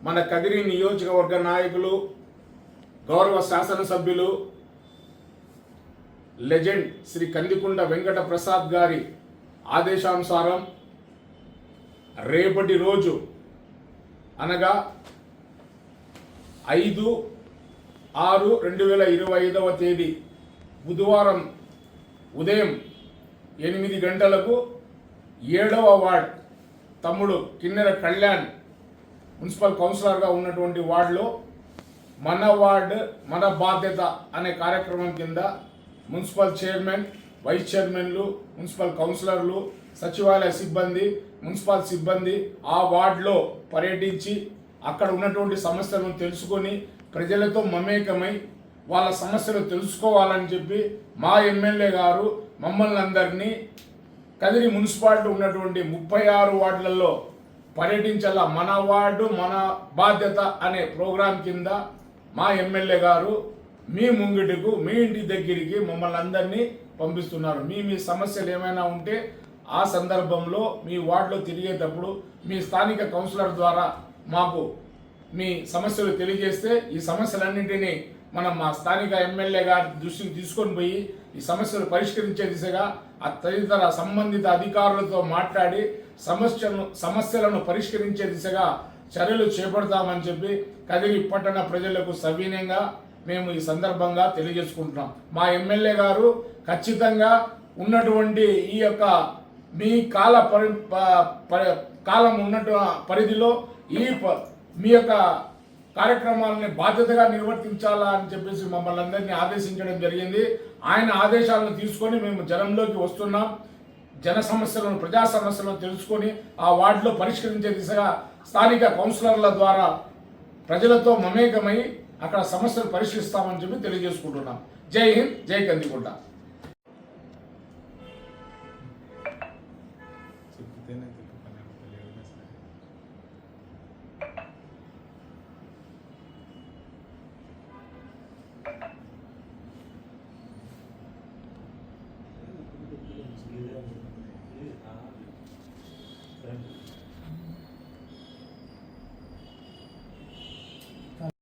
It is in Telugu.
మన కదిరి నియోజకవర్గ నాయకులు, గౌరవ శాసనసభ్యులు, లెజెండ్ శ్రీ కందికుంట వెంకట ప్రసాద్ గారి ఆదేశానుసారం రేపటి రోజు అనగా 5/6/2025 తేదీ బుధవారం ఉదయం 8 గంటలకు 7వ వార్డ్ తమ్ముడు కిన్నెర కళ్యాణ్ మున్సిపల్ కౌన్సిలర్గా ఉన్నటువంటి వార్డులో మన వార్డు మన బాధ్యత అనే కార్యక్రమం కింద మున్సిపల్ చైర్మన్, వైస్ చైర్మన్లు, మున్సిపల్ కౌన్సిలర్లు, సచివాలయ సిబ్బంది, మున్సిపల్ సిబ్బంది ఆ వార్డులో పర్యటించి అక్కడ ఉన్నటువంటి సమస్యలను తెలుసుకొని ప్రజలతో మమేకమై వాళ్ళ సమస్యలు తెలుసుకోవాలని చెప్పి మా ఎమ్మెల్యే గారు మమ్మల్ని అందరినీ కదిరి మున్సిపాలిటీ ఉన్నటువంటి 36 వార్డులలో పర్యటించాల మన వార్డు మన బాధ్యత అనే ప్రోగ్రాం కింద మా ఎమ్మెల్యే గారు మీ ముంగిటకు, మీ ఇంటి దగ్గరికి మమ్మల్ని అందరినీ పంపిస్తున్నారు. మీ సమస్యలు ఏమైనా ఉంటే ఆ సందర్భంలో మీ వార్డులో తిరిగేటప్పుడు మీ స్థానిక కౌన్సిలర్ ద్వారా మాకు మీ సమస్యలు తెలియజేస్తే ఈ సమస్యలన్నింటినీ మనం మా స్థానిక ఎమ్మెల్యే గారి దృష్టికి తీసుకొని పోయి ఈ సమస్యలు పరిష్కరించే దిశగా ఆ తదితర సంబంధిత అధికారులతో మాట్లాడి సమస్యలను పరిష్కరించే దిశగా చర్యలు చేపడతామని చెప్పి కదిరి పట్టణ ప్రజలకు సవినయంగా మేము ఈ సందర్భంగా తెలియజేసుకుంటున్నాం. మా ఎమ్మెల్యే గారు ఖచ్చితంగా ఉన్నటువంటి ఈ యొక్క మీ కాలం ఉన్నట్టు పరిధిలో మీ యొక్క కార్యక్రమాలని బాధ్యతగా నిర్వర్తించాలా అని చెప్పేసి మమ్మల్ని అందరినీ ఆదేశించడం జరిగింది. ఆయన ఆదేశాలను తీసుకొని మేము జనంలోకి వస్తున్నాం. జన సమస్యలను, ప్రజా సమస్యలను తెలుసుకొని ఆ వార్డులో పరిష్కరించే దిశగా స్థానిక కౌన్సిలర్ల ద్వారా ప్రజలతో మమేకమై అక్కడ సమస్యలు పరిష్కరిస్తామని చెప్పి తెలియజేసుకుంటున్నాం. జై హింద్, జై కందికుంట.